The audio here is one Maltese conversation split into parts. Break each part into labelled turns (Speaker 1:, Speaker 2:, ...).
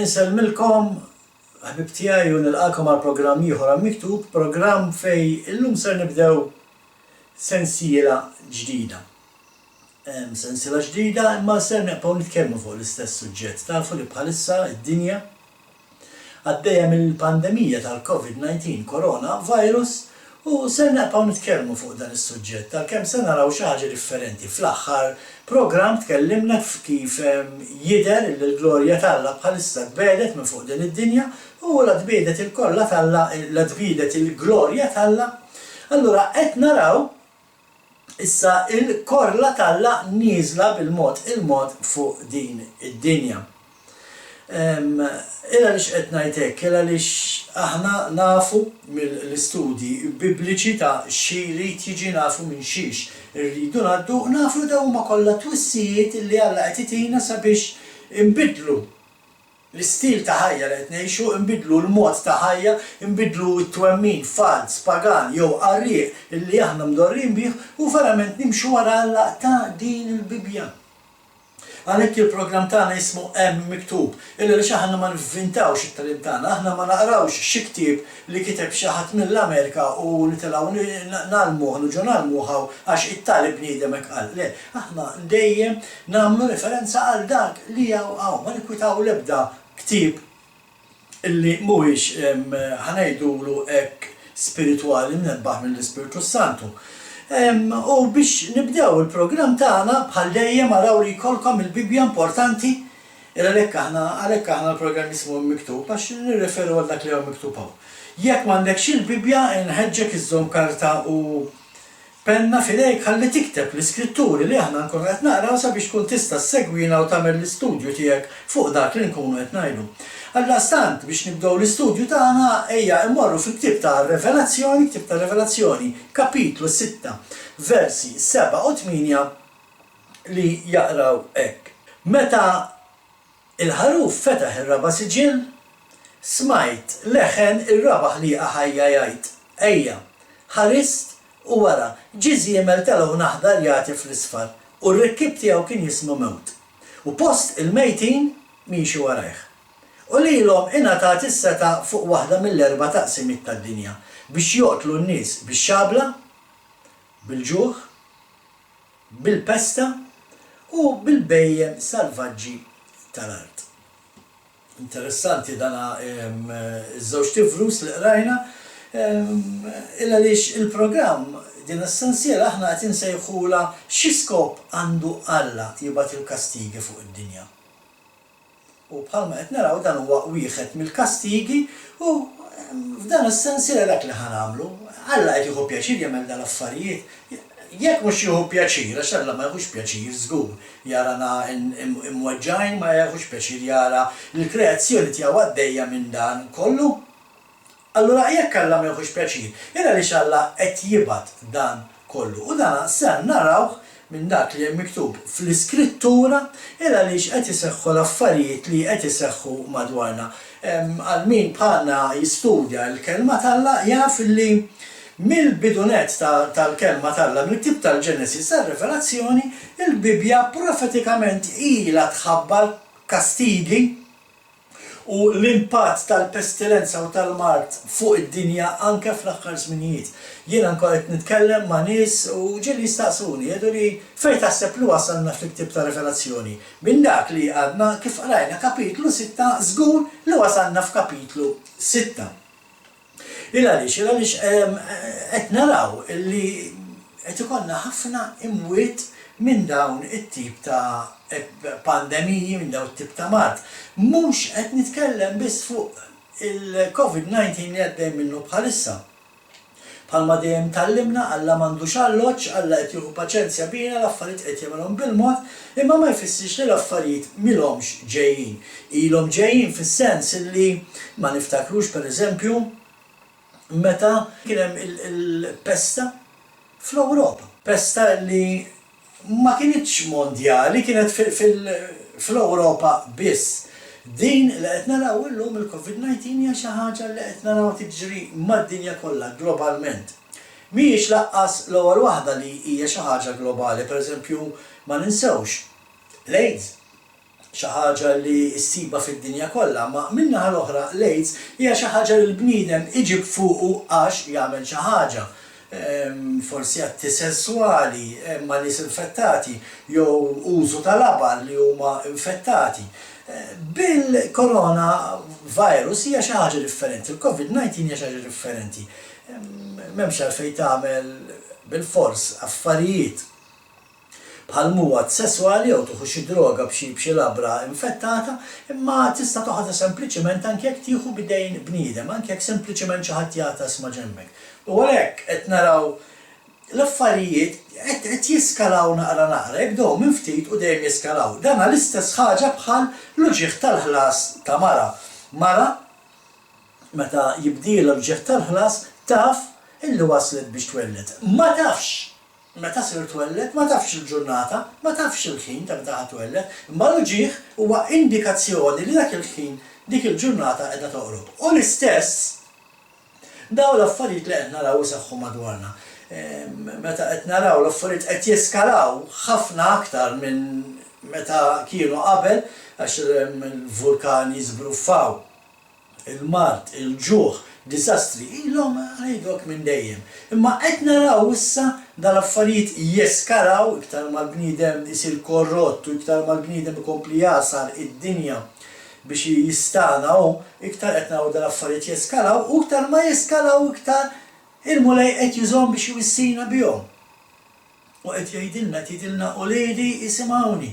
Speaker 1: Inselmilkom ħbib tiegħi u nilqakom għal programm ieħor Miktub, programm fej illum ser nibdew sensiela ġdida. Sensiela ġdida imma ser nibqgħu nitkellmu fuq l-istess suġġett. Tafu li bħalissa id-dinja għaddejja mill-pandemija tal-COVID-19 coronavirus u ser nibqgħu nitkellmu fuq dan is-suġġett tal-kemm se naraw xi ħaġa differenti. Fl-aħħar programm tkellimna kif jidher li l-glorja tAlla bħalissa tbedet minn fuq din id-dinja u la tbiedet il-kollha tAlla, la tbiedet il-glorja tAlla. Allura qed naraw issa il-korla tAlla nieżla il-mod fuq din id-dinja. Illa lix qed ngħid hekk, illa lix aħna nafu mill-istudji bibliċi ta' xi jrid jiġi nafu minn xiex irridu ngħaddu, nafu dawn huma kollha twissijiet li Alla qed itina sabiex inbidlu l-istil ta' ħajja li qed ngħixu, inbidlu l-mod ta' ħajja, inbidlu t-twemmin fals, pagan jew qarrieq illi aħna mdorrin bih u verament nimxu wara Alla ta' din il-Bibja. Għalhekk il-programm tagħna jismu Miktub, illa li aħna ma nivvintawx it-talib tagħna, aħna ma naqrawx xi ktieb li kiteb xi ħadd mill-Amerika u nitilgħu nagħlmuh niġu nagħlmuha għax it-talib bniedem hekk qal. Le, aħna dejjem nagħmlu referenza għal dak li hawn ma nikkwitaw l-ebda ktieb illi mhuwiex ħanejdulu hekk spiritwali mnebbaħ mill-Ispiritu Santu. U biex nibdew il-programm tagħna bħal dejjem araw li jkollkom il-Bibja importanti għalhekk aħna l-programm jismu Miktub għax nirreferu għal dak li huwa miktub hawn. Jekk m'għandekx il-Bibja inħeġġek iżżomm karta u penna f'idejk ħalli tikteb l-iskritturi li aħna nkunu qed naqraw sabiex tkun tista' ssegwina u tagħmel l-istudju tiegħek fuq dak li nkunu qed ngħidu. Għallastant biex nibdew l-istudju tagħna ejja immorru fil-ktieb ta' Revelazzjoni, kapitlu 6, versi 7 u 8 li jaqraw hekk. Meta il-ħaruf fetaħ ir-raba' siġil, smajt leħen ir-rabaħ li ħajja jgħid, ejja, ħarist u wara ġiż jemel telgħu naħdar jagħti fl-isfar u r-rikkib tiegħu kien jismu Mewt. U post il-mejtin miexi warajh. U lilhom ingħatat is-seta' fuq waħda mill-erba' taqsimiet tad-dinja biex joqtlu n-nies bix-xabla, bil-ġuħ, bil-pesta u bil-bejjem salvaġġi tal-art. Interessanti dana iż-żewġ tifrus li qrajna illa lix il-programm din is-sensiela aħna qed insejħula xi skop għandu Alla jibgħat il-kastigi fuq id-dinja. U bħalma qed naraw dan huwa wieħed mill-kastigi u f'dan is-sensiela dak li ħanamlu. Alla qed jieħu pjaċir jagħmel dan l-affarijiet. Jekk mhux jieħu pjaċir, għax Alla ma jieħux pjaċir żgur. Jarana imweġġajn ma jieħux pjaċir jara l-kreazzjoni tiegħu għaddejja minn dan kollu. Allura jekk Alla ma jieħux pjaċir, ira li Alla qed jibgħat dan kollu. U dan se narawh minn dak li hemm miktub fl-iskrittura ira li qed iseħħu l-affarijiet li qed iseħħu madwarna. Għal min bħalna jistudja l-kelma tAlla jaf li mill-bidunet tal-kelma tAlla, mill-ktieb tal-Ġenesis tar-Revelazzjoni, il-Bibja profetikament ilha tħabbar kastigi u l-impatt tal-pestilenza u tal-mart fuq id-dinja anke fl-aħħar żminijiet. Jiena nkun qed nitkellem ma' nies u ġieli jistaqsuni jgħidu li fejn taħseb li wasalna fil-ktieb ta' Revelazzjoni. Minn dak li għadna kif qrajna kapitlu 6 żgur li wasalna f'kapitlu 6. Għaliex qed naraw li qed ikollna ħafna imwiet minn dawn it-tip ta' pandemiji, minn dawn it-tip ta' mart. Mhux qed nitkellem biss fuq il-COVID-19 li għaddej minnu bħalissa. Bħalma dejjem tallimna Alla m'għandux alloġġ, Alla qed jieħu paċenzja bina, l-affarijiet qed jagħmelhom bil-mod, imma ma jfissirx li l-affarijiet milhomx ġejjin. Ilhom ġejjin fis-sens li ma niftakrux pereżempju meta kien hemm il-pesta fl-Ewropa. Pesta li ma kienitx mondjali, kienet fl-Ewropa biss. Din li qed naraw illum il-COVID-19 hija xi ħaġa li qed naraw tiġri mad-dinja kollha globalment. Mhijiex laqqas l-ewwel waħda li hija xi ħaġa globali, pereżempju ma ninsewx l-AIDS. xi ħaġa li ssiba fid-dinja kollha, ma min-naħa l-oħra l-AIDS hija xi ħaġa li l-bniedem iġib fuqu għax jagħmel xi ħaġa. Forsi atti sessuali ma' nies infettati jew użu tal-abar li huma infettati. Bil-corona virus hija xi ħaġa differenti, il-COVID-19 hija xi ħaġa differenti. M'hemmx għalfejn tagħmel bil-fors affarijiet bħal muwat sessuali jew tieħu xi droga b'xi labra infettata, imma tista' toħodha sempliċement anke jekk tieħu bidejn bniedem, anke jekk sempliċement xi ħadd jagħta isma' ġembek. U għalhekk qed naraw l-affarijiet qed jiskalaw naqra, jibdew minn ftit u dejjem jiskalaw. Dan l-istess ħaġa bħal l-uġigħ tal-ħlas ta' mara. Mara meta jibdielha l-uġigħ tal-ħlas taf illi waslet biex twellet. Ma tafx meta sir twellet, ma tafx il-ġurnata, ma tafx il-ħin ta' meta twellet, imma l-uġigħ huwa indikazzjoni li dak il-ħin dik il-ġurnata qiegħda toqrob. U l-istess daw l-affarijiet li qed naraw isaħħu madwarna. Meta qed naraw l-affarijiet qed jeskalaw ħafna aktar minn meta kienu qabel għax il-vulkani żbruffaw, il-mart, il-ġuħ, disastri, ilhom għajdok minn dejjem. Imma qed naraw issa dal-affarijiet jeskalaw iktar mal-bniedem isir korrott u iktar mal-bniedem ikompli jasal id-dinja biex jistanaw, iktar qed naraw dal-affarijiet jeskalaw u iktar ma jeskalaw iktar il-mulej qed jużhom biex jwissina bihom. U qed jgħidilna u lejli isimgħuni.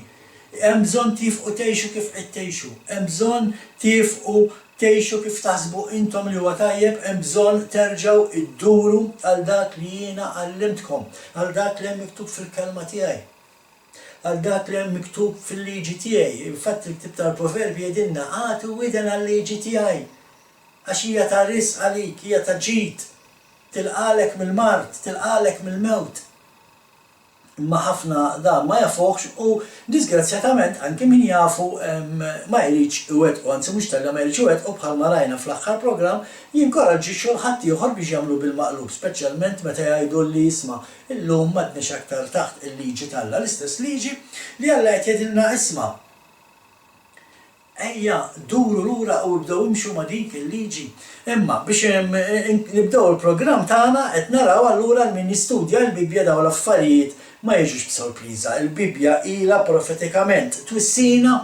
Speaker 1: Hemm bżonn tifqu tgħixu kif qed tgħixu, hemm bżonn tifqu tgħixu kif taħsbu intom li huwa tajjeb, hemm bżonn terġgħu idduru għal dak li jiena għallimtkom, għal dak li hemm miktub fil-kelma tiegħi, għal dak li hemm miktub fil-liġi tiegħi. Infatti l-ktieb tal-Proverbi jgħidilna għatu widen għal-liġi tiegħi għax hija ta' risq għalik, hija ta' ġid, tilqalek mill-mart, tilqalek mill-mewt. Imma ħafna dan ma jafuħx u disgrazzjatament anke min jafu ma jridx iwettqu, anzi mhux tella ma jridx iwettqu bħalma rajna fl-aħħar programm jinkoraġġixxu l-ħadd ieħor biex jagħmlu bil-maqlub, speċjalment meta jgħidu li isma' illum m'għadniex aktar taħt il-liġi tal-Alla, l-istess liġi li Alla qed jgħidilna isma' ejja duru lura u bdew imxu ma' dik il-liġi. Imma biex nibdew il-programm tagħna qed naraw allura min jistudja l-Bibja dawn l-affarijiet ma jiġux b'sorpriża. Il-Bibja ilha profetikament twissina,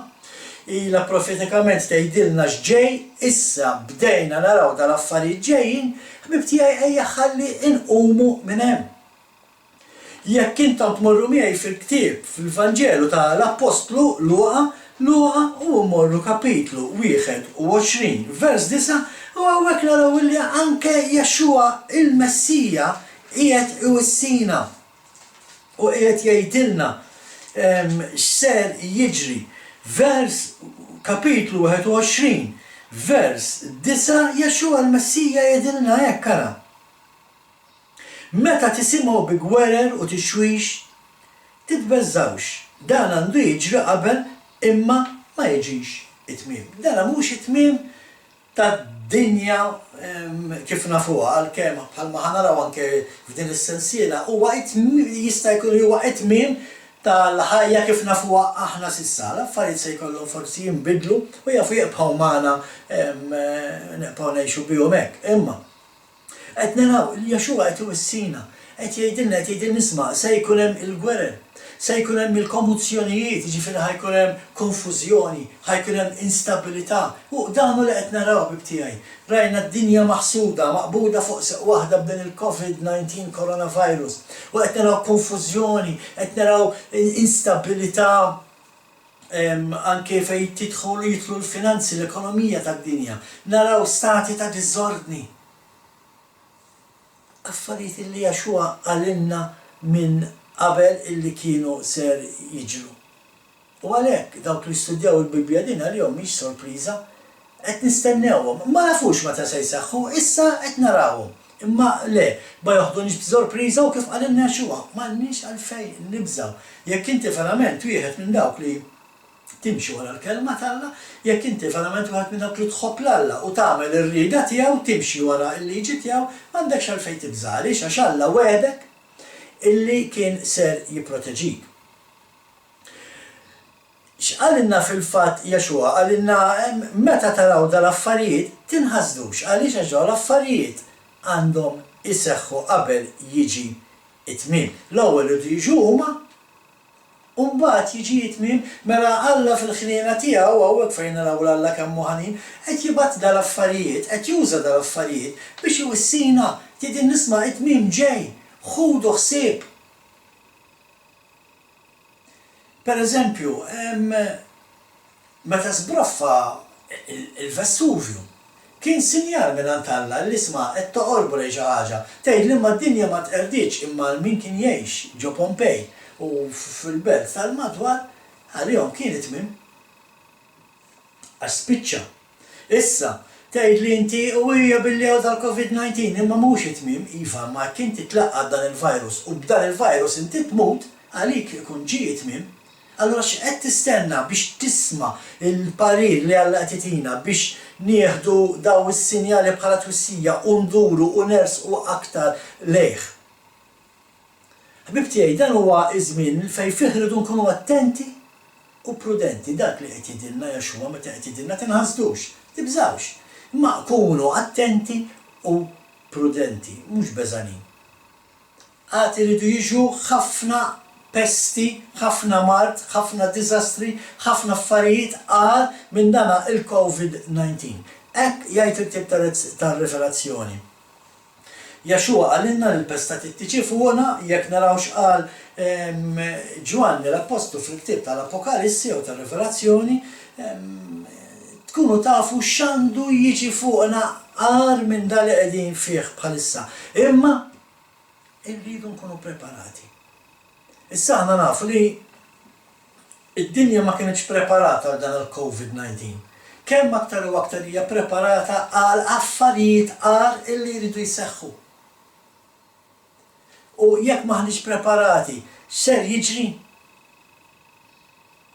Speaker 1: ilha profetikament tgħidilna x'ġej, issa bdejna naraw dal-affarijiet ġejjin, ħbib tiegħi ejja ħalli inqumu minn hemm. Jekk intom tmorru miegħi fil-ktieb fil-Vanġelu tal-Apostlu Luqa u mmorru kapitlu 21 vers 9 u hawnhekk naraw li anke Jaxxua il-Messija qiegħed iwissina u qiegħed jgħidilna x'ser jiġri. Vers kapitlu 21 vers 9 Jaxxua il-Messija jgħidilna hekk ara. Meta tisimgħu bi gwerer u tixwix titbeżżawx. Dan għandu jiġri qabel imma ma jiġix it-tmiem. Dan mhux it-tmiem tad-dinja kif nafuha għalkemm bħalma ħanaraw anke f'din is-sensiela huwa jista' jkun huwa it-tmiem tal-ħajja kif nafuha aħna s'issa. L-affarijiet se jkollhom forsi jinbidlu u jafu jibqgħu magħna nibqgħu ngħixu bihom hekk. Imma qed naraw li Jaxxua qed iwissina, qed jgħidilna isma' se jkun hemm il-gwerer, se jkun hemm il-kommozzjonijiet, jiġifieri ħajkun hemm konfużjoni, ħajkun hemm instabilità. U dan hu li qed naraw bib tiegħi. Rajna d-dinja maħsuda, maqbuda fuq seq waħda b'dan il-COVID-19 coronavirus. U qed naraw konfużjoni, qed naraw instabilità anke fejn jitlu l-finanzi, l-ekonomija tad-dinja. Naraw stati ta' diżordni. Affarijiet li Jaxxua għalilna minn qabel illi kienu ser jiġru. U għalhekk dawk li studjaw il-Bibja din għalihom mhix sorpriża, qed nistennewhom. Ma nafux meta se jseħħu, issa qed narawhom. Imma le, ma joħdunix b'sorpriża u kif qalilna Jaxxua, m'għandniex għalfejn nibżgħu. Jekk inti verament wieħed minn dawk li timxi wara l-kelma tal-Alla, jekk inti verament wieħed minn dawk li tħobb l-Alla u tagħmel ir-rieda tiegħu timxi wara l-liġi tiegħu, m'għandekx għalfejn tibżgħu għaliex għax Alla wegħdek illi kien ser jipproteġik. x'qalilna fil-fatt Jaxua qalilna meta taraw dal-affarijiet tinħasdux għaliex għax dawn l-affarijiet għandhom iseħħu qabel jiġi it-tmiem. L-ewwel irid jiġu huma u mbagħad jiġi t-tmiem mela Alla fil-ħniena tiegħu hawnhekk fejn naraw Alla kemm hu ħanin qed jibgħat dal-affarijiet, qed juża dal-affarijiet biex iwissina tidin nisma' it-tmiem ġej, ħudu ħsieb. Pereżempju, meta sbraffa il-Vesuvju, kien sinjal minn Alla li isma' qed toqorbu lejn xi ħaġa, tgħid li ma d-dinja ma tqerditx imma min kien jgħix ġo Pompej u fil-belt tal-madwar għalihom kien it-tmiem. Għax spiċċa. Issa, tgħid li inti u hija bil-lew tal-COVID-19 imma mhux it-tmiem, iva ma kien titlaqqa dan il-virus u b'dan il-virus inti tmut għalik ikun ġie it-tmiem. Allura x'qed tistenna biex tisma' il-parir li Alla qed itina biex nieħdu daw is-sinjali bħala twissija u nduru u nersqu aktar lejh. Ħbib tiegħi dan huwa żmien fejn fih irridu nkunu attenti u prudenti dak li qed jgħidilna Jaxua meta qed jgħidilna tinħasdux, tibżawx. Imma kunu attenti u prudenti, mhux beżanin. Għad iridu jiġu ħafna pesti, ħafna mart, ħafna diżastri, ħafna affarijiet għal minn dana il-COVID-19. Hekk jgħid il-ktieb tar-Rivelazzjoni. Jaxua għalilna l-pesta tittiġi fuqna jekk naraw x'qal Ġwanni l-Apostlu fil-ktieb tal-Apokalissi u tar-Rivelazzjoni tkunu tafu x'għandu jiġi fuqna għar minn dan li qegħdin fih bħalissa. Imma irridu nkunu preparati. Issa aħna nafu li id-dinja ma kienx preparata għal dan il-COVID-19. Kemm aktar u aktar hija preparata għal affarijiet għar illi jridu jseħħu. U jekk maħniex preparati, ser jiġri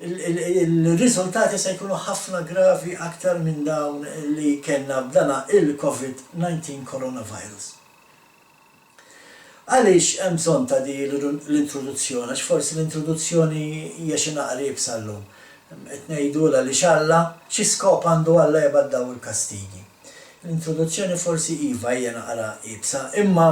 Speaker 1: il-riżultati se jkunu ħafna gravi aktar minn dawn li kellna b'dana il-COVID-19 coronavirus. Għaliex hemm bżonn ta' di l-introduzzjoni, għax forsi l-introduzzjoni hija xi naqrib sal-lum. Qed ngħidula li x'Alla xi skop għandu Alla jebgħat daw il-kastigi. L-introduzzjoni forsi iva hija naqra ibsa, imma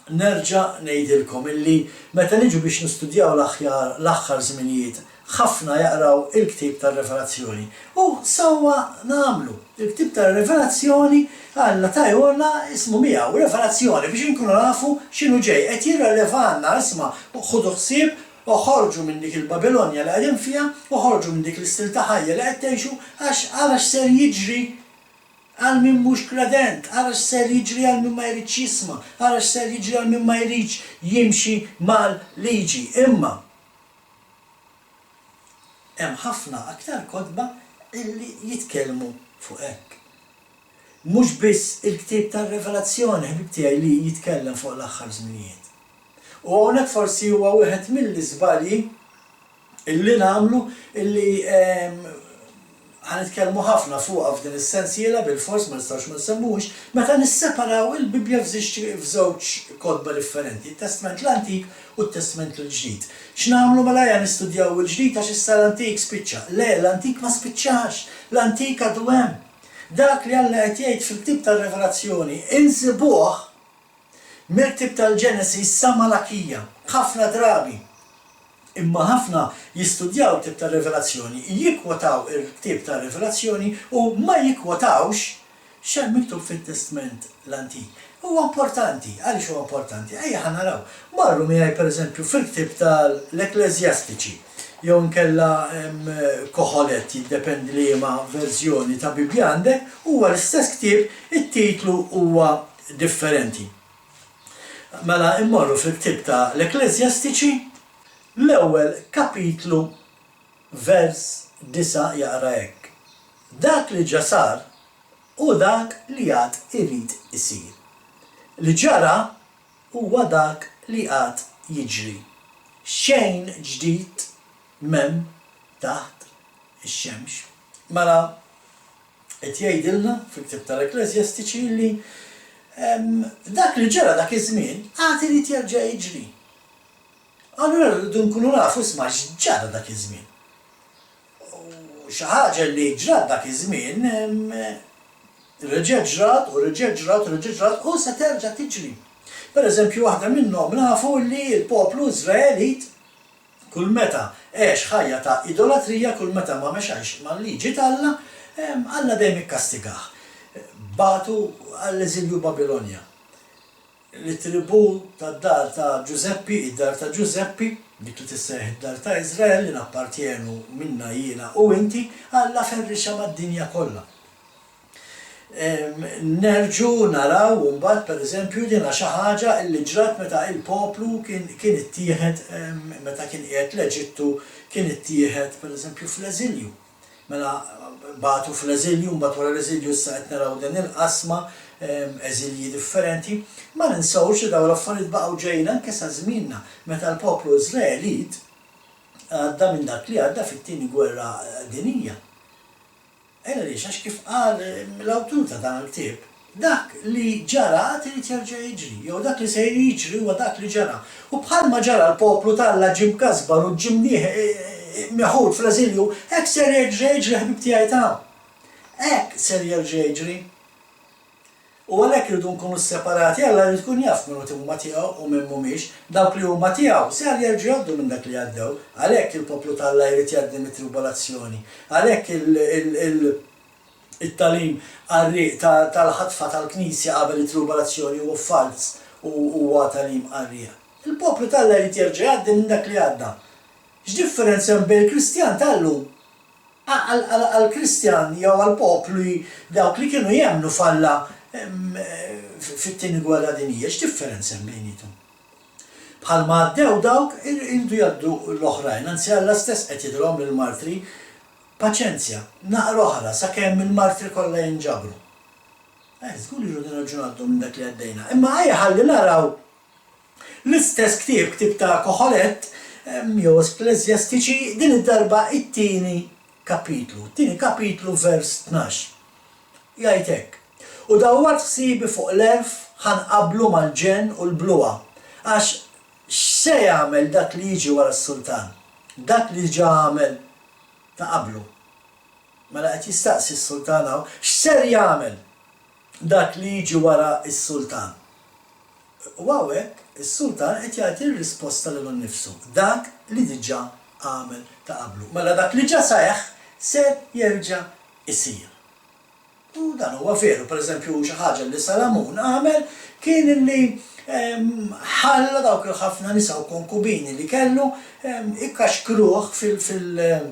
Speaker 1: nerġa' ngħidilkom illi meta niġu biex nistudjaw l-aħħar żminijiet ħafna jaqraw il-ktieb tar-Rivelazzjoni. U sewwa nagħmlu il-ktieb tar-Rivelazzjoni Alla tajolna ismu miegħu Rivelazzjoni biex inkunu nafu x'inhu ġej. Qed jirrelevanna isma' ħudu ħsieb u ħorġu minn dik il-Babilonja li qegħdin fiha u ħorġu minn dik l-istil ta' ħajja li qed tgħixu għax ser jiġri għal min mhux kredent, għal ser jiġri għal min ma jridx jisma', għal ser jiġri għal min ma jridx jimxi mal-liġi. Imma hemm ħafna aktar kotba illi jitkellmu fuq hekk. Mhux biss il-ktieb tar-Rivelazzjoni ħbib tiegħi li jitkellem fuq l-aħħar żminijiet. U hawnhekk forsi huwa wieħed mill-iżbalji illi nagħmlu illi ħanitkellmu ħafna fuqha f'din is-sensiela bil-fors ma nistgħux ma nsemmux meta nisseparaw il-Bibja f'żewġ kotba differenti, it-Testament l-Antik u t-Testament l-Ġdid. X'nagħmlu mela nistudjaw il-Ġdid għax issa l-Antik spiċċa. Le, l-Antik ma spiċċax, l-Antik għadu hemm. Dak li Alla qed jgħid fil-ktieb tar-Rivelazzjoni insibuh mill-ktieb tal-Ġenesis sa Malakija, ħafna drabi. Imma ħafna jistudjaw il-ktieb tar-Rivelazzjoni, jikwotaw il-ktieb tar-Rivelazzjoni u ma jikwotawx x'hemm miktub fit-Testament l-Antik. Huwa importanti, għaliex huwa importanti? Ejja ħanaraw. Marru miegħi pereżempju fil-ktieb tal-Ekleżjastiċi. Jew nkella Koħolet jiddependi li ma verżjoni ta' Bibja għandek, huwa l-istess ktieb, it-titlu huwa differenti. Mela immorru fil-ktieb ta' l-Ekleżjastiċi, l-ewwel kapitlu vers 9 jaqra hekk. Dak li ġa sar u dak li għad irid isir. Li ġara huwa dak li għad jiġri. Xejn ġdid m'hemm taħt ix-xemx. Mela qed jgħidilna fil-ktieb tal-Ekleżjastiċi li dak li ġara dak iż-żmien għad irid jerġa' jiġri. Allura rridu nkunu nafu isma' x'ġara dak iż-żmien. xi ħaġa li ġrat dak iż-żmien reġgħet ġrat u se terġa' tiġri. Pereżempju waħda minnhom nafu li l-poplu Iżraelit kull meta għex ħajja ta' idolatrija, kull meta ma mexax mal-liġi tal-Alla, Alla dejjem ikkastigah. Batu għall-eżilju Babilonja. L-tribù tad-dar ta' Giuseppi, id-dar ta' Giuseppi, dik li tisseħ id-dar ta' Iżrael li nappartjenu minna jiena u inti, Alla ferrixa mad-dinja kollha. Nerġu naraw mbagħad pereżempju dina xi ħaġa li ġrat meta il-poplu kien ittieħed meta kien qiegħed l-Eġittu kien ittieħed pereżempju fl-eżilju. Mela batu fl-eżilju mbagħad wara l-eżilju issa qed naraw din il-qasma eżilji differenti, ma ninsawx li dawn l-affarijiet baqgħu ġejjin anke sa żmienna meta l-poplu Iżraelit għadda minn dak li għadda fit-tieni gwerra dinjija. Ejna li għax kif qal l-awtur ta' dan il-ktieb, dak li ġara trid jerġa' jiġri, jew dak li se jiġri huwa dak li ġara. U bħalma ġara l-poplu tal-Alla ġim kasbar u ġim meħud fl-eżilju, hekk ser jerġa' jiġri ħbib tiegħi ta'. Hekk ser jerġa' jiġri. U għalhekk irridu nkunu separati, Alla jrid tkun jaf minn huma tiegħu u minn mhumiex, dawk li huma tiegħu ser jerġgħu jgħaddu minn dak li għaddew, għalhekk il-poplu tal-Alla jrid jgħaddi mit-tribolazzjoni, għalhekk it-talim qarrieq tal-ħatfa tal-Knisja qabel it-tribolazzjoni huwa fals u huwa talim qarrieq. Il-poplu tal-Alla jrid jerġa' jgħaddi minn dak li għadda. X'differenza bejn il-Kristjan tal-lum għall-Kristjan jew għall-poplu dawk li kienu jemmnu f'Alla fit-tieni gwerra dinjija, x'differenza bejnietom? Bħalma għaddew dawk irridu jgħaddu l-oħrajn, anzi Alla stess qed jidhom lill-martri paċenzja, naqra oħra sakemm il-martri kollha jinġabru. Żgur irridu nerġgħu ngħaddu minn dak li għaddejna. Imma ejja ħalli naraw l-istess ktieb ta' Koħolet jew Ekklesjastiċi din id-darba it-tieni kapitlu vers 12. Jgħid hekk. U dawwart ħsibi fuq l-erf ħanqablu mal-ġenn u l-bluqa. Għax x'se jagħmel dak li jiġi wara s-sultan? Dak li ġa għamel ta' qablu. Mela qed jistaqsi s-sultan hawn x'ser jagħmel dak li jiġi wara s-sultan. U hawnhekk is-sultan qed jagħti r-risposta lil nnifsu. Dak li diġà għamel ta' qablu. Mela dak li ġa seħħ ser jerġa' isir. U dan huwa veru, pereżempju xi ħaġa li Salamun għamel kien li ħalla dawk il-ħafna nisa u konkubini li kellu ikkaxkruh fil-qima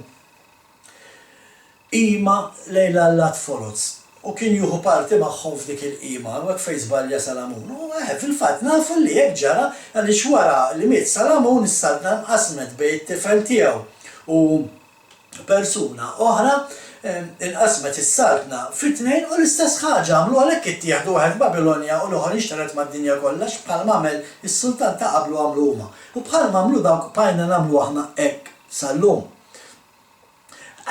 Speaker 1: lejla l-Lat-Foroz. U kien juhu parti magħhom f'dik il-qima, u hekk fejn żbalja Salamun. U fil-fatt nafu li hekk ġara għaliex wara li miet Salamun is-saltna nqasmet bejn it-tifel tiegħu u persuna oħra inqasmet is-saltna fit-tnejn u l-istess ħaġa għamlu għalhekk ittieħdu waħed Babilonja u l-oħra ixtaret mad-dinja kollha bħalma għamel is-sultan ta' qablu għamlu huma. U bħalma għamlu dawk bqajna nagħmlu aħna hekk sal-lum.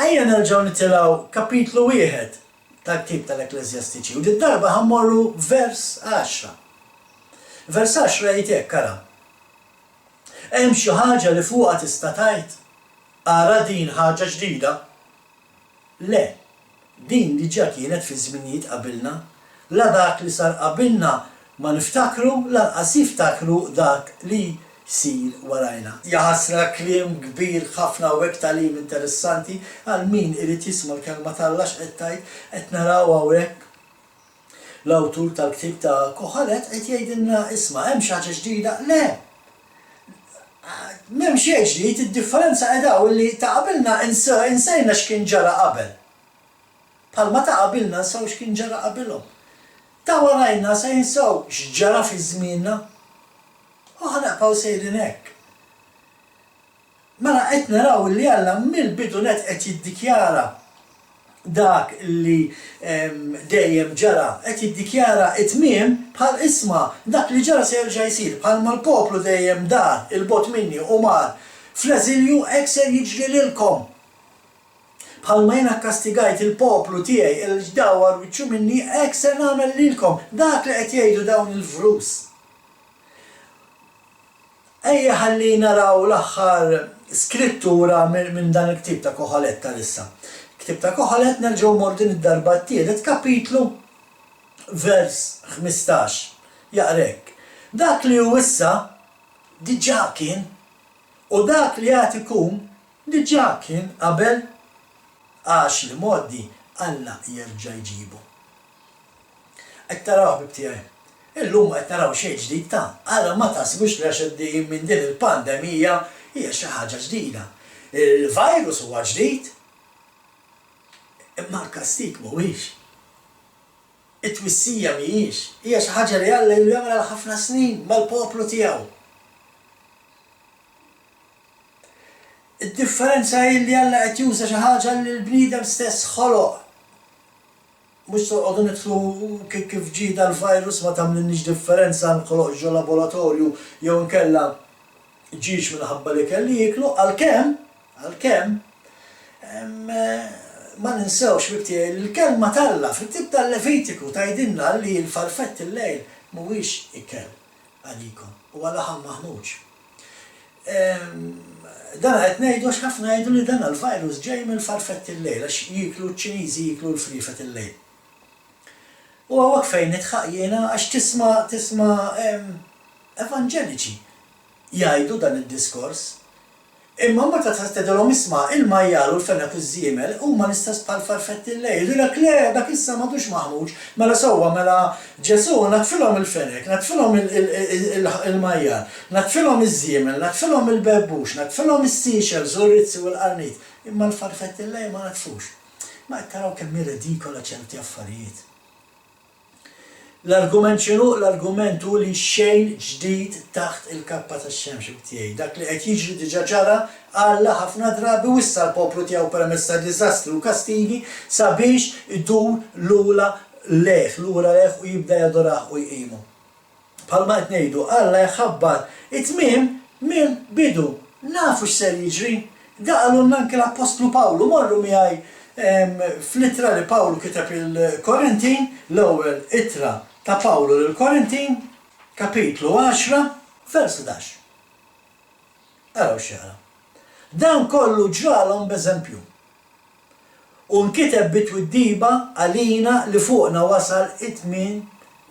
Speaker 1: Ejja nerġgħu nitilgħu kapitlu wieħed tal-ktieb tal-Ekklesjastiċi u dit-darba ħammorru vers 10. Vers 10 jgħid hekk ara. Hemm xi ħaġa li fuqha tista' tgħid ara din ħaġa ġdida. Le, din diġà kienet fi żminijiet qabilna, la dak li sar qabilna ma niftakru lanqas jiftakru dak li jsir warajna. Jaħasra kliem kbir ħafna u hekk talim interessanti għal min irid jisma' l-kelma tal-Alla x'qed tgħid qed naraw hawnhekk l-awtur tal-ktieb ta' Koħolet qed jgħidilna isma' hemm xi ħaġa ġdida. Le, m'hemm xejn ġdid, id-differenza qiegħda li ta' qabilna insejna x'kien ġara qabel. Bħalma ta' qabilna nsaw x'kien ġara qabilhom. Ta' warajna se jinsaw x'ġara fi żmienna. U ħanaqgħu sejrin hekk. Mela qed naraw li Alla mill-bidu net qed jiddikjara dak li dejjem ġara, qed jiddikjara t-tmiem bħal isma' dak li ġara se jerġa' jsir bħalma l-poplu dejjem dar il-bot minni u mar fl-eżilju hekk se jiġri lilkom. Bħalma jiena kkastigajt il-poplu tiegħi il-ġdawar wiċċu minni hekk se nagħmel lilkom dak li qed jgħidu dawn il-frus. Ejja ħalli naraw l-aħħar skrittura minn dan il-ktieb ta' Koħolet tal-issa. fil-ktib ta' Koħelet nerġgħu mordin id-darba t-tielet kapitlu vers 15 jaqrek. Dak li hu issa diġà kien u dak li għad ikun diġà kien qabel għax li modi Alla jerġa' jġibu. Qed taraw ħbib tiegħi. Illum qed naraw xejn ġdid ta' ara ma taħsbux li għax għaddejjin minn din il-pandemija hija xi ħaġa ġdida. Il-virus huwa ġdid, imma l-kastik mhuwiex. It-twissija mhijiex, hija xi ħaġa li Alla ilu jagħmel għal ħafna snin mal-poplu tiegħu. Id-differenza hi li Alla qed juża xi ħaġa li l-bniedem stess ħoloq. Mhux toqgħodu nidħlu kif ġida l-virus ma tagħmlilniex differenza nħoloq ġo laboratorju jew inkella ġiex minħabba li kelli jieklu għalkemm ma ninsewx bibti il-kelma talla fit-tib tal-Levitiku tgħidilna li l-farfett il-lejl mhuwiex ikel għalikom huwa laħam maħmuġ. Dan qed ngħidu għax ħafna jgħidu li dan il-virus ġej mill-farfett il-lejl għax jieklu ċ-Ċiniżi jieklu l-frifet il-lejl. U għawak fejn nitħaq jiena għax tisma evanġeliċi jgħidu dan id-diskors. Imma meta tgħidilhom isma' il-majjal u l-fenek u żiemel huma l-istess bħal farfett il-lejl. Jgħidulek le dak issa m'għadux maħmuġ, mela sewwa mela Ġesu natfilhom il-fenek, natfilhom il-majjal, natfilhom iż-żiemel, natfilhom il-bebbux, natfilhom is-seashells u r-rizzi u l-qarniet. Imma l-farfett il-lejl ma natfux. Ma qed taraw kemm ridikola ċerti affarijiet. L-argument x'inhu? L-argument hu li xejn ġdid taħt il-kappa tax-xemx tiegħi. Dak li qed jiġri diġà ġara Alla ħafna drabi wissa l-poplu tiegħu permezz ta' diżastri u kastigi sabiex idur lura leħ u jibda jadorah u jqimu. Bħalma qed ngħidu Alla jħabbar it-tmiem mill-bidu. Nafu x'ser jiġri. Daqalulna anke l-Apostlu Pawlu morru miegħi fl-ittra li Pawlu kiteb il-Korintin, l-ewwel ittra ta' Pawlu lill-Korintin, kapitlu 10, vers 11. Araw x'jara. Dan kollu ġralhom b'eżempju. U nkiteb bitwiddiba għalina li fuqna wasal it-tmiem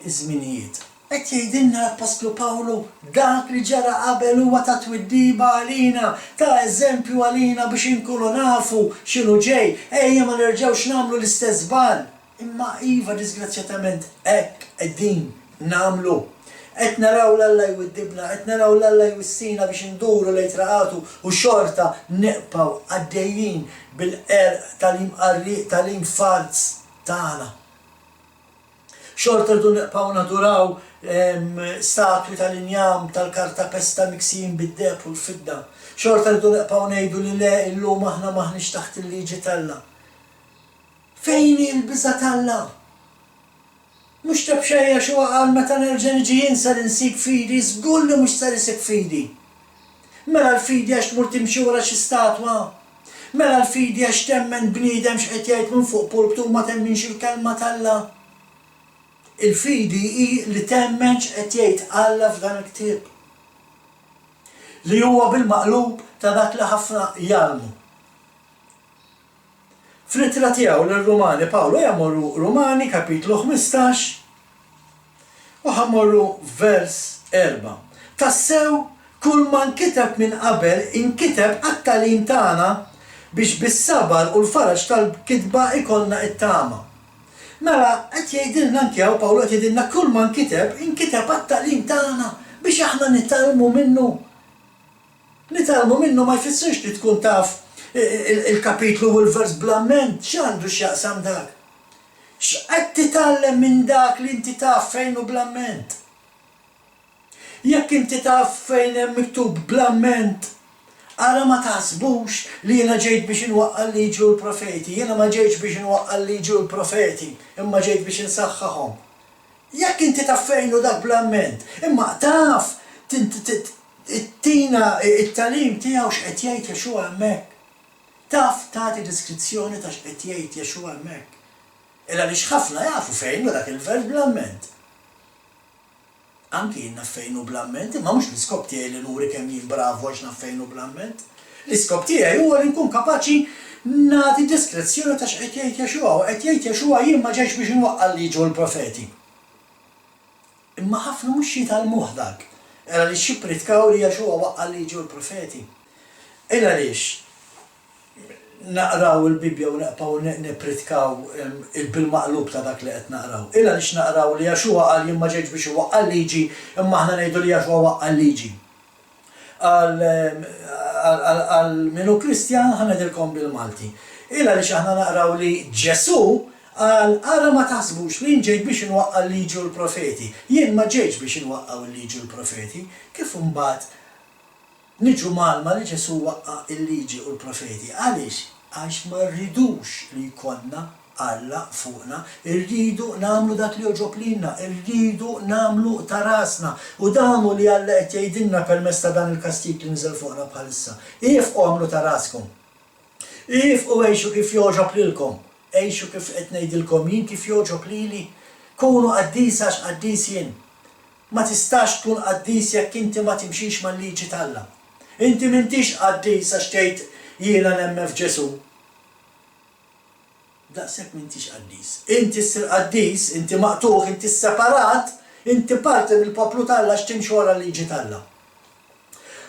Speaker 1: iż-żminijiet. Qed jgħidilna l-Apostlu Pawlu dak li ġara qabel huwa ta' twiddiba għalina, ta' eżempju għalina biex inkunu nafu x'inhu ġej, ejja ma nerġgħux nagħmlu l-istess żball. Imma iva disgrazzjatament hekk qegħdin nagħmlu. Qed naraw l-Alla jwiddibna, qed naraw l-Alla jwissina biex induru lejn traqatu u xorta neqpaw għaddejjin bil-qerq tal-infarz tagħna. Xorta rridu neqpaw naduraw statwi tal-injam tal-kartapesta miksin bid-deb u l-fidda. Xorta rridu neqpaw ngħidu li le illum aħna maħniex taħt il-liġi talla. Fejn il-biża talla? Mhux tabxejja xi waqal meta nerġa' niġi jinsar insik fidi, żgur li mhux sar isik fidi. Mela l-fidi għax tmur timxi wara xi statwa. Mela l-fidi għax temmen bniedem x'qed jgħid minn fuq pulptu ma temminx il-kelma talla. Il-fidi hi li temmen x'qed jgħid Alla f'dan il-ktieb. Li huwa bil-maqlub ta' dak li ħafna jgħalmu. Fl-ittra tiegħu lir-Rumani Pawlu jagħmlu Rumani kapitlu 15 u ħammorru vers 4. Tassew kull ma nkiteb minn qabel inkiteb għat-tagħlim tagħna biex bis-sabar u l-faraġ tal-kitba ikollna it-tama. Mela qed jgħidilna anke hawn Pawlu qed jgħidilna kull ma nkiteb inkiteb għat-tagħlim tagħna biex aħna nitalmu minnu. Nitalmu minnu ma jfissirx li tkun taf il-kapitlu u l-vers blamment, x'għandu x'jaqsam dak? X'qed titgħallem minn dak li inti taf fejn hu blamment? Jekk inti taf fejn hemm miktub blamment, ara ma taħsbux li jiena ġejt biex inwaqqal li jiġu l-profeti, jiena ma ġejtx biex inwaqqal li jiġu l-profeti, imma ġejt biex insaħħaħhom. Jekk inti taf fejn hu dak blamment, imma taf tina it-tagħlim tiegħu x'qed jgħid Jexua hemmhekk. Taf tagħti deskrizzjoni ta' x'qed jgħid Jexua hemmhekk. Illa li ħafna jafu fejn hu dak il-vers blamment. Anki jien naf fejn hu blamment, imma mhux l-iskop tiegħi li nuri kemm jien bravu għax naf fejn hu blamment. L-iskop tiegħi huwa li nkun kapaċi nagħti diskrezzjoni ta' x'qed jgħid Jaxua, u qed jgħid Jaxua jien ma ġejx biex inwaqqal li jiġu l-profeti. Imma ħafna mhux jitalmuh dak. Era li xi pritkaw li Jaxua waqqal li jiġu l-profeti. Illa għaliex naqraw il-Bibja u naqpaw nipritkaw bil-maqlub ta' dak li qed naqraw. Illa għaliex naqraw li Jaxua qal jien ma ġejx biex iwaqqal li jiġi, imma aħna ngħidu li Jaxua waqqal li jiġi. Għal minu Kristjan ħanedilkom bil-Malti. Illa li aħna naqraw li Ġesu għal ara ma taħsbux li ġejt biex inwaqqal li jiġu l-profeti. Jien ma ġejtx biex inwaqqaw li jiġu l-profeti, kif imbagħad niġu malma li Ġesu waqqa' il-liġi u l-profeti. Għaliex? Għax ma rridux li jkollna Alla fuqna, irridu namlu dak li joġob lilna, irridu namlu ta' rasna u damu li Alla qed jgħidilna permezz ta' dan il-kastik li niżel fuqna bħalissa. Ifqu għamlu ta' raskom. Ifqu għejxu kif joġob lilkom. Għejxu kif qed ngħidilkom jien kif joġob lili. Kunu qaddis għax qaddis jien. Ma tistax tkun qaddis jekk inti ma timxix mal-liġi t'Alla. Inti m'intix qaddis għax tgħid jiena nemmen f'Ġesu. Daqshekk m'intix qaddis. Inti ssir qaddis, inti maqtuħ, inti separat, inti parti mill-poplu t'Alla x'timxi wara l-liġi t'Alla.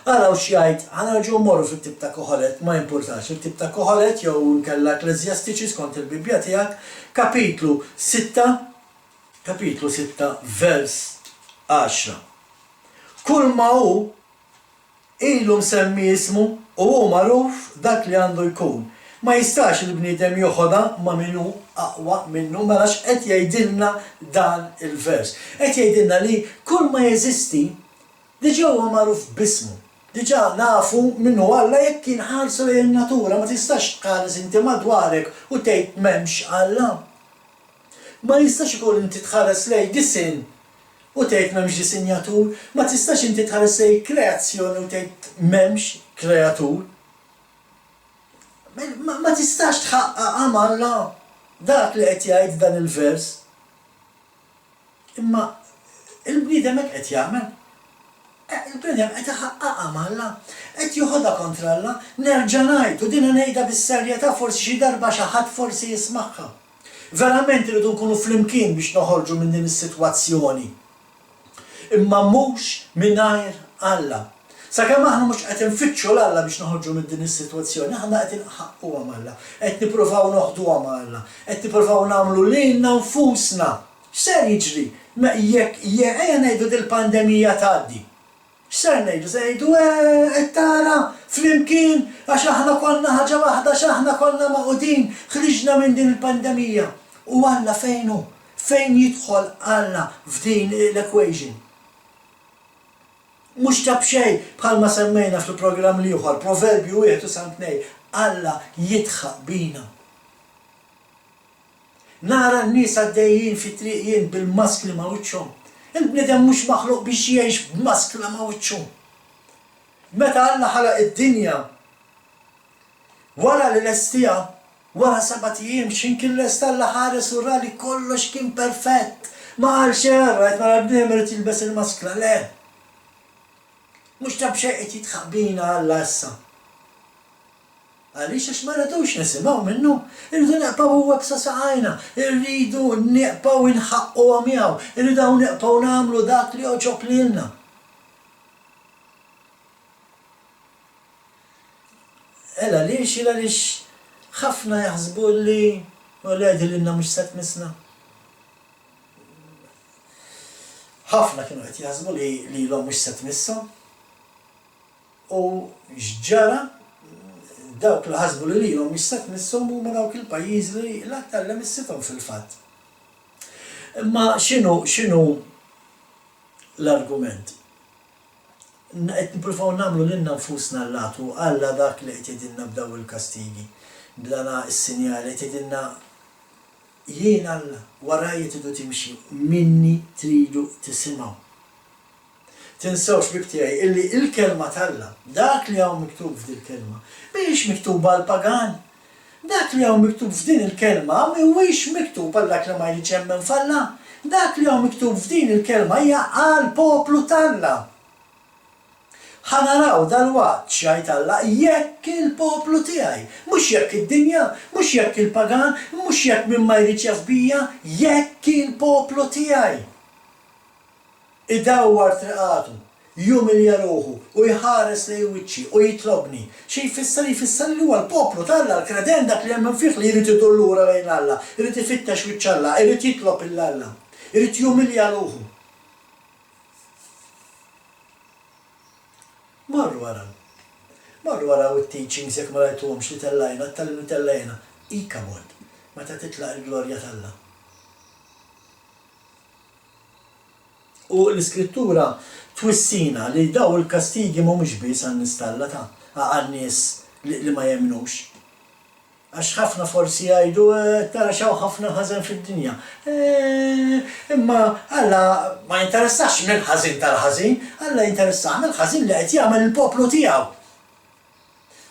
Speaker 1: Araw x'jgħid, ħanarġgħu mmorru fit-tib ta' Koħolet, ma jimpurtax, il-tib ta' Koħolet jew nkella Ekleżjastiċi skont il-Bibja tiegħek, kapitlu 6, vers 10. Kull ma hu ilu msemmi ismu u hu magħruf dak li għandu jkun. Ma jistax il-bniedem joħodha ma minnu aqwa minnu mela x'qed jgħidilna dan il-vers. Qed jgħidilna li kull ma jeżisti diġà huwa magħruf b'ismu. Diġà nafu minnu Alla jekk inħarsu lejn natura ma tistax tħares inti madwarek u tgħid m'hemmx Alla. Ma jistax ikun inti tħares lejn disin u tgħid m'hemmx disinjatur, ma tistax inti tħares lejn kreazzjoni u tgħid m'hemmx kreatur. Ma tistax tħaqqaq Alla dak li qed jgħid dan il-vers. Imma il-bniedem hekk qed jagħmel. Il-bniedem qed iħaqqaq Alla, qed joħodha kontra Alla, nerġa' ngħid u dinha ngħidha bis-serjetà forsi xi darba xi ħadd forsi jismagħha. Verament irridu nkunu flimkien biex noħorġu minn din is-sitwazzjoni. Imma mhux mingħajr Alla. Sakemm aħna mhux qed infittxu l-Alla biex noħorġu minn din is-sitwazzjoni, aħna qed inħaqqu Alla, qed nippruvaw noħduha Alla, qed nippruvaw nagħmlu lilna nfusna. X'ser jiġri? Jekk ejja ngħidu dil-pandemija tgħaddi. X'ser ngħidu? Se ngħidu qed tara flimkien għax aħna konna ħaġa waħda x'aħna konna maqudin ħriġna minn din il-pandemija. U Alla fejn hu? Fejn jidħol Alla f'din l-equation? Mhux tab xejn bħalma semmejna fil-programm li ieħor, Proverbju 1:2, Alla jitħaq bina. Nara n-nies għaddejjin fit-triq jien bil-maskli ma' wiċċhom. Il-bniedem mhux maħluq biex jgħix b'maskla ma' wiċċhom. Meta Alla ħalaq id-dinja wara li lestija, wara 7 ijiem x'inkien lest Alla ħares u ra li kollox kien perfett. Ma qal xejn qed nara l-bniedem irid jilbes il-maskla, le. Mhux tab xejn qed jitħaq bina Alla issa. Għaliex għax ma rridux nisimgħu minnu, irridu neqpaw huwa b'sa saqajna, irridu neqpaw inħaqqu miegħu, irridu neqpaw nagħmlu dak li joġob lilna. Għaliex ħafna jaħsbu li għaledi lilna mhux se tmissna. Ħafna kienu qed jaħsbu li lhom mhux se tmisshom. U x'ġara dawk li ħasbu li lilhom mhux se tmisshom huma dawk il-pajjiż li l-aktar li missithom fil-fatt. Imma x'inhu l-argument? Qed nippruvaw nagħmlu lilna nfusna l-latu Alla dak li qed jgħidilna b'daw il-kastigi, b'dana s-sinjali qed jgħidilna jien Alla warajja tridu timxi, minni tridu tisimgħu. Tinsewx bibtiegħi illi il-kelma t'Alla, dak li hawn miktub f'din il-kelma, mhijiex miktuba għall-pagan. Dak li hawn miktub f'din il-kelma mhuwiex miktub għal dak li ma jiġemmen f'Alla. Dak li hawn miktub f'din il-kelma hija għall-poplu t'Alla. ħanaraw dal-waqt xajt Alla jekk il-poplu tiegħi, mhux jekk id-dinja, mhux jekk il-pagan, mhux jekk min ma jrid jaf bija, jekk il-poplu tiegħi. Idawwar triqatu, jumilja ruħu u jħares li wiċċi u jitlobni. Xi jfisser li huwa l-poplu tal-Alla, l-kreden dak li hemm fih li jrid idur lura lejn Alla, jrid ifittex wiċċ Alla, jrid jitlob il-Alla, jrid jumilja ruħu. Marru wara it-teachings jekk ma rajtuhomx li tellajna, t-tallim tellajna, ikabod, meta titlaq il-glorja tal-Alla. U l-iskrittura twissina li daw il-kastigi mhumiex biss għan-nies tal-Alla għan-nies li ma jemnux. Għax ħafna forsi jgħidu tara xew ħafna ħażen fid-dinja. Imma Alla ma jinteressax mill-ħażin tal-ħażin, Alla jinteressax mill-ħażin li qed jagħmel il-poplu tiegħu.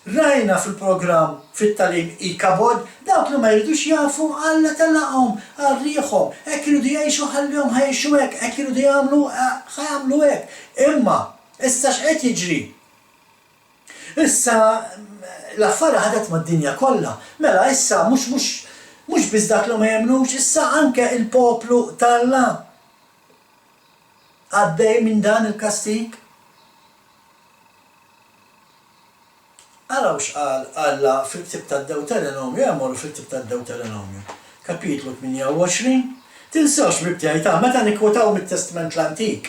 Speaker 1: Rajna fil-programm fit-talim ikabod dawk li ma jridux jafu Alla telaqhom għal rieħhom, hekk iridu jgħixu ħallihom ħajxu hekk, hekk iridu jagħmlu hekk. Imma issa x'qed jiġri? Issa l-affarijiet ħadet mad-dinja kollha. Mela issa mhux biss dak li ma jemnux, issa anke il-poplu tal-Alla għaddej minn dan il-kastig. Araw x'qal Alla fil-Ktieb tad-Deuteronomju, jagħmlu fil-Ktieb tad-Deuteronomju, kapitlu 28. Tinsewx bibtijaj meta nikkwotaw mit-Testament l-Antik.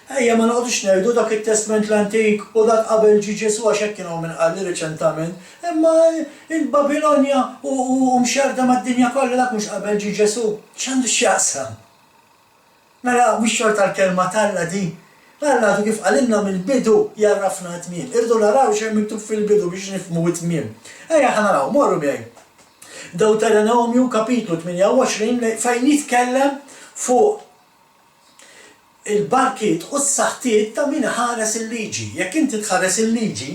Speaker 1: Ejja ma noqgħodux ngħidu dak it-Testament l-Antik u dak qabel ġie Ġesu għax hekk kienu minn qalli riċentament, imma il-Babilonja u mxerda mad-dinja kollha dak mhux qabel ġie Ġesu. X'għandu x'jaqsam? Mela mhux xorta l-kelma tal-Alla di. Alla kif qalilna mill-bidu jarrafna t-tmiem. Irdu naraw x'hemm miktub fil-bidu biex nifhmu t-tmiem. Ejja ħanaraw, morru miegħi. Deuteronomju kapitlu 28 fejn jitkellem fuq il-barkiet u s-saħtiet ta' min ħares il-liġi. Jekk inti tħares il-liġi,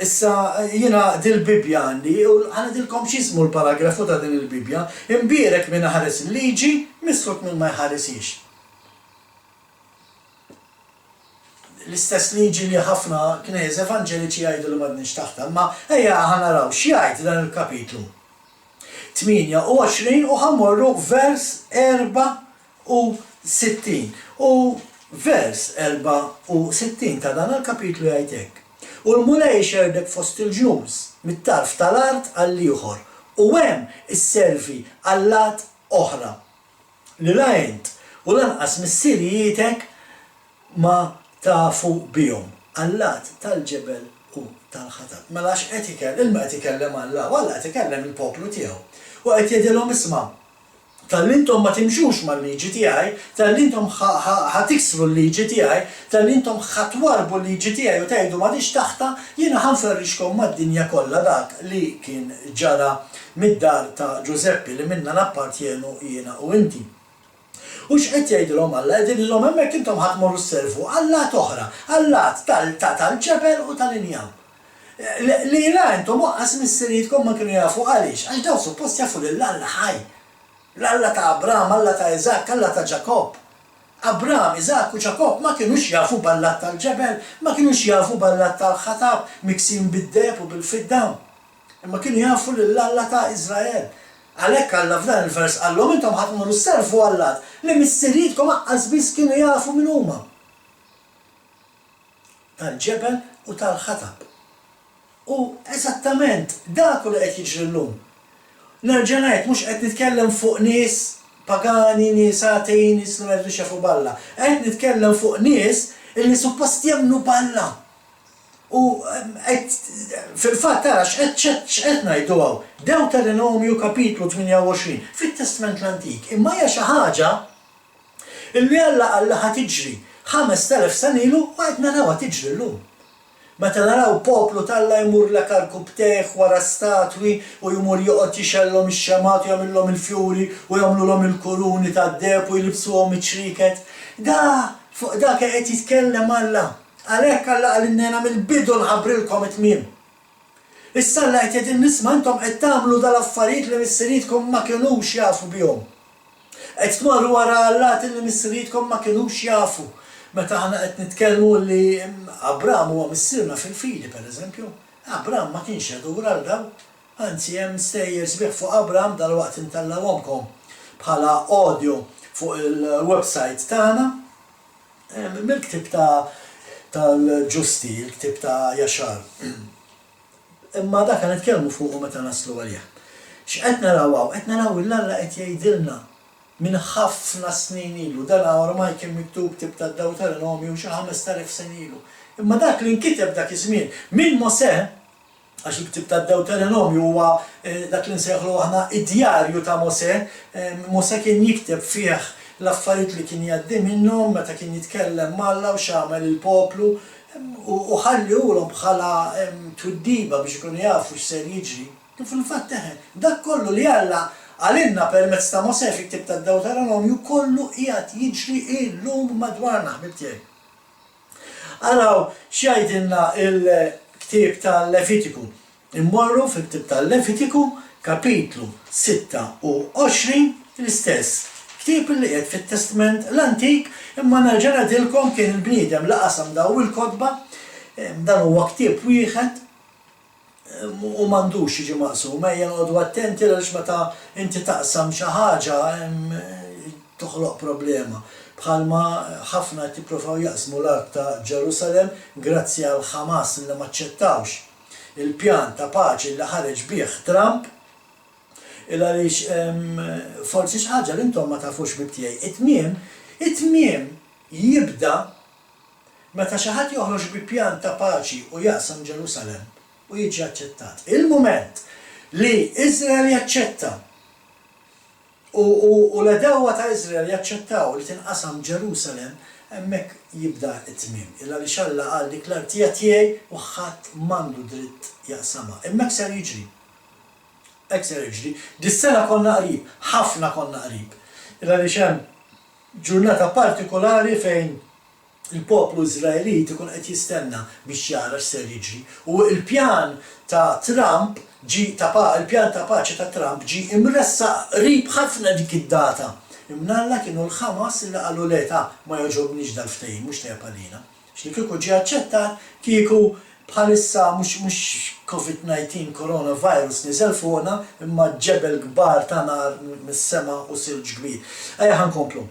Speaker 1: issa jiena dil-Bibja għandi u ħanadilkom x'ismu l-paragrafu ta' din il-Bibja, imbierek min ħares il-liġi, misruk min ma jħaresix. L-istess liġi li ħafna knież evanġeliċi jgħidu li m'għandniex taħta, ma ejja ħanaraw x'jgħid dan il-kapitlu. 28 u ħammorru vers 64 u vers 64 ta' dan il-kapitlu jgħid hekk. U l-mulej xerdek fost il-ġums mit-tarf tal-art għall-ieħor u hemm isservi għall-lat oħra li la int u lanqas mis-sirjietek ma tafu bihom għall-lat tal-ġebel u tal-ħatab. Mela x'qed ikellem, ilma qed ikellem Alla, u Alla qed ikellem il-poplu tiegħu. U qed jgħidilhom isma' tal-intom ma timxux mal-liġi tiegħi, tal-intom ħatiksru l-liġi tiegħi, tal-intom ħatwarbu l-liġi tiegħi u tgħidu m'għadix taħta, jiena ħanferrixkom mad-dinja kollha dak li kien ġara mid-dar ta' Giuseppi li minna nappartjenu jiena u inti. U x'qed jgħidilhom Alla? Jgħidilhom hemmhekk intom ħatmorru sservu Allat oħra, Allat tal-ġebel u tal-injam. Li la intom waqqas mis-sirietkom ma kienu jafu għaliex, għax daw suppost jafu li l-Alla ħaj. L-Alla ta' Abram, Alla ta' Iżak, Alla ta' Ġakob. Abram, Iżak u Ġakob ma kienux jafu b'Allat tal-ġebel, ma kienux jafu b'Allat tal-ħatab, miksin bid-deb u bil-fiddam. Imma kienu jafu li l-Alla ta' Iżrael. Għalhekk Alla f'dan il-vers qallhom intom ħatmorru sservu Allat li mis-sirietkom aqqas biss kienu jafu min huma. Tal-ġebel u tal-ħatab. U eżattament dak li qed jiġri llum. Nerġa' ngħid mhux qed nitkellem fuq nies pagani, nies atej, nies li ma jridux jafu b'Alla. Qed nitkellem fuq nies li suppost jemmnu b'Alla. U fil-fatt tara x'qed ngħidu hawn. Deuteronomju kapitlu 28 fit-Testament l-Antik. Imma hija xi ħaġa illi Alla qal ħa tiġri 5000 sena ilu u qed narawha tiġri llum. Meta naraw poplu tal-Alla jmur l-akarku bteħ wara statwi u jmur joqgħod jixellhom ix-xemat u jagħmilhom il-fjuri u jagħmluhom il-kuruni tad-deb u jlibsuhom iċ-ċriket. Fuq dak qed jitkellem Alla. Għalhekk Alla għal-innena mill-bidu nħabbrilkom it-tmiem. Issa Alla qed jgħid nisma' intom qed tagħmlu dal-affarijiet li mis-sirietkom ma kinux jafu bihom. Qed tmorru wara Allat li mis-sirietkom ma kinux jafu. Meta aħna qed nitkellmu li Abram huwa missierna fil-fili pereżempju, Abram ma kienx jadur għal daw, anzi hemm stejjer sbieħ fuq Abram dalwaqt intellawhomkom bħala audio fuq il-website tagħna mill-ktib tal-Ġusti, il-ktib ta' Jaxar. Imma dak qed nitkellmu fuqu meta naslu għalih. X'qed naraw? Qed naraw il-Alla qed jgħidilna minn ħafna snin ilu, dan ormai kien miktub ktib tad-Deuteronomju xi 5000 sen ilu. Imma dak li nkiteb dak iż-żmien minn Mosè, għax il-ktib tad-Deuteronomju huwa dak li nsejħlu aħna id-djarju ta' Mosè, Mosè kien jikteb fih l-affarijiet li kien jgħaddi minnhom meta kien jitkellem mal-Alla u x'għamel il-poplu u ħallihom bħala twiddiba biex ikunu jafu x'ser jiġri. Fil-fatt dak kollu li Alla għalinna permezz ta' Mosè fi-ktib tad-Deuteronomju kollu qiegħed jiġri illum madwarna ħbib tiegħi. Araw x'jgħidilna il-ktib tal-Levitiku. Immorru fil-ktib tal-Levitiku kapitlu 26 l-istess. Ktib li qiegħed fit-Testament l-Antik imma nerġa' ngħidilkom kien il-bniedem li qasam daw il-kotba dan huwa ktib wieħed u m'għandux jiġi maqsum, ejja noqogħdu attenti għaliex meta inti taqsam xi ħaġa toħloq problema. Bħalma ħafna tippruvaw jaqsmu l-Art ta' Ġerusalem grazzi għal Ħamas li ma ċċettawx il-pjan ta' paċi li ħareġ bih Trump għaliex forsi xi ħaġa li intom ma tafux bibtiegħi. It-tmiem jibda meta xi ħadd joħroġ bi pjan ta' paċi u jaqsam Ġerusalem u jiġi aċċettat. Il-mument li Iżrael jaċċetta u l-edewwa ta' Iżrael jaċċettaw li tinqasam Ġerusalem, hemmhekk jibda t-tmiem. Għaliex Alla qal dik l-art tiegħi u ħadd m'għandu dritt jaqsamha. Hemmhekk ser jiġri. Hekk ser jiġri. Dis-sena konna qrib, ħafna konna qrib. Għaliex hemm ġurnata partikolari fejn il-poplu Iżraelit ikun qed jistenna biex jara x'ser jiġri. U l-pjan ta' Trump il-pjan ta' paċi ta' Trump ġi imressa qrib ħafna dik id-data. Imnalla kienu l-Ħamas li qalu le ta' ma jogħġobniex dal-ftehim mhux tajjeb għalina. X'li kieku ġie aċċettat kieku bħalissa mhux COVID-19 coronavirus niżel fuqna imma ġebel kbar ta' nar mis-sema u silġ kbir. Ejja ħankomplu.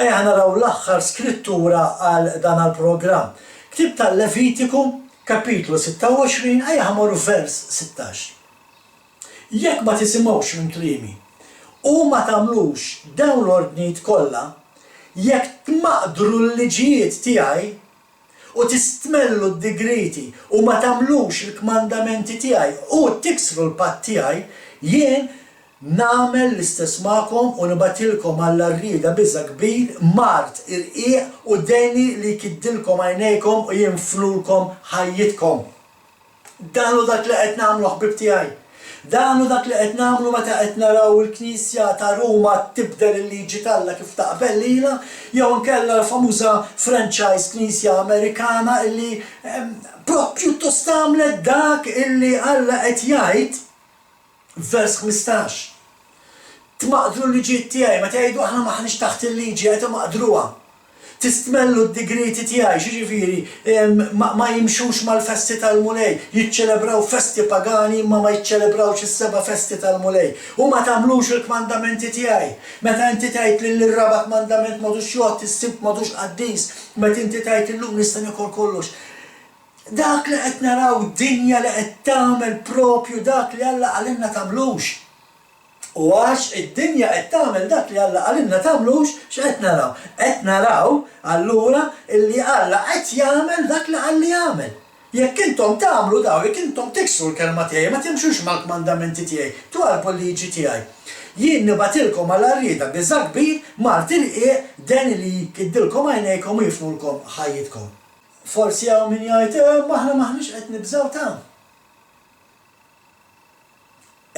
Speaker 1: Ejja naraw l-aħħar skrittura għal dan għall-programm. Ktib tal-Levitiku, kapitlu 26, ejja ħamorru vers 16. Jekk ma tisimgħux minn kliemi u ma tagħmlux dawn l-ordnijiet kollha, jekk tmaqdru l-liġijiet tiegħi u tistmellu d-digriti u ma tagħmlux il-kmandamenti tiegħi u tiksru l-patt tiegħi, jien nagħmel l-istess magħkom u nibatilkom għall-arrieda biża' kbir, mart, irqiq u deni li jkiddilkom għajnejkom u jinflulkom ħajjitkom. Dan hu dak li qed nagħmlu ħbib tiegħi. Dan hu dak li qed nagħmlu meta qed naraw il-Knisja ta' Ruma tibdel il-liġi tagħha kif taqbel lilha, jew inkella l-famuża franchise Knisja Amerikana illi proprju tagħmlet dak illi Alla qed jgħid vers 15. Tmaqdru l-liġijiet tiegħi, meta jgħidu aħna maħniex taħt il-liġi qed imaqdruha. Tistmellu d-digriti tiegħi, xiġifieri ma jimxux mal-festi tal-mulej, jiċċelebraw festi pagani imma ma jiċċelebrawx is-seba' festi tal-mulej. U ma tagħmlux il-kmandamenti tiegħi. Meta inti tgħid li l-raba' kmandament m'għadux jgħod, is-sibt m'għadux qaddis, meta inti tgħid illum nista' nikol kollox. Dak li qed naraw dinja li qed tagħmel propju dak li Alla għalinna tagħmlux. U għax id-dinja qed tagħmel dak li Alla għalinna tagħmlux, x'qed naraw? Qed naraw allura illi Alla qed jagħmel dak li għalli jagħmel. Jekk intom tagħmlu daw, jekk intom tiksru l-kelma tiegħi, ma timxux mal-kmandamenti tiegħi, twalbu l-liġi tiegħi. Jien nibatilkom għall-arrieda biża' kbir mart irqiq den li jkiddilkom għajnejkom u jifnulkom ħajjitkom. Forsi hawn min jgħid aħna maħniex qed nibżgħu ta'.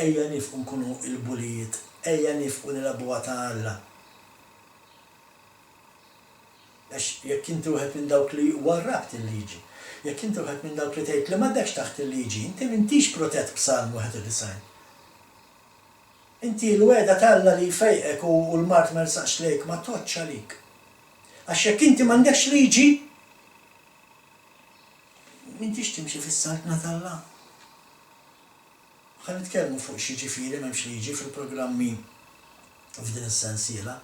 Speaker 1: Ejja nifqu nkunu l-bulijiet, ejja nifqu nilagħbuha ta' Alla. Għax jekk inti wieħed minn dawk li warrabt il-liġi, jekk inti wieħed minn dawk li tgħid li m'għandekx taħt il-liġi, inti m'intix protett b'Salm 91. Inti l-weda ta' Alla li jfejqek u l-mart ma jsaqx lejk ma toċċ għalik. Għax jekk inti m'għandekx liġi, m'intix timxi fis-saltna tal-Alla. Ħa nitkellmu fuq xi ġifieri m'hemmx liġi fil-programmi f'din is-sensiela.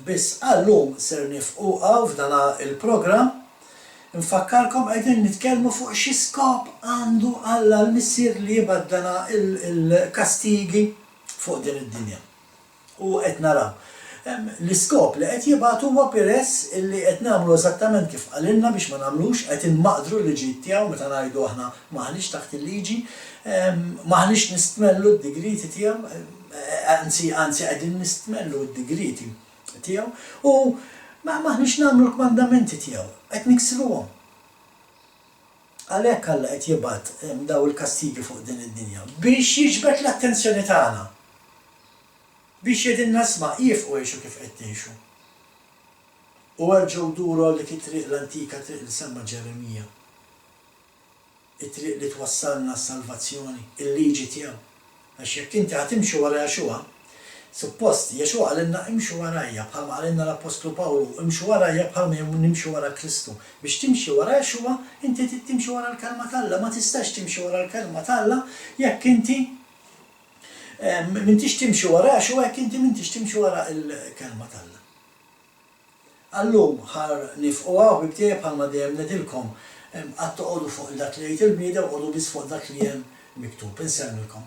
Speaker 1: Biss għallum ser nifquha f'dan il-programm nfakkarkom qegħdin nitkellmu fuq xi skop għandu Alla l-missier li jibgħat dana il-kastigi fuq din id-dinja. U qed naraw. L-iskop li qed jibgħat huwa peress illi qed nagħmlu eżattament kif qalilna biex ma nagħmlux, qed inmaqdru l-liġijiet tiegħu meta ngħidu aħna m'aħniex taħt il-liġi, m'aħniex nistmellu d-digriti tiegħu, anzi qegħdin nistmellu d-digriti tiegħu u m'aħniex nagħmlu l-kmandamenti tiegħu, qed niksruhom. Għalhekk Alla qed jibgħat daw il-kastigi fuq din id-dinja biex jiġbed l-attenzjoni tagħna. Biex jedin nasma' jifqu jgħixu kif qed tgħixu. U erġgħu duru dik it-triq l-antika triq li semma Ġeremija. It-triq li twassalna s-salvazzjoni, il-liġi tiegħu. Għax jekk inti ħatimxu wara Jaxua, suppost Jaxua għalinna imxu warajja bħalma għalinna l-Apostlu Pawlu, imxu warajja bħalma nimxu wara Kristu. Biex timxi wara Jaxua, inti timxi wara l-kelma tal-Alla, ma tistax timxi wara l-kelma tal-Alla jekk inti m'intix timxi wara Jaxua jekk inti m'intix timxi wara l-kelma tal-Alla. Allum ħar nifquha u bibtiegħi bħalma dejjem ngħidilkom qatt toqgħodu fuq dak li jgħid il-bniedem u qogħdu biss fuq dak li hemm miktub. Insemmilkom.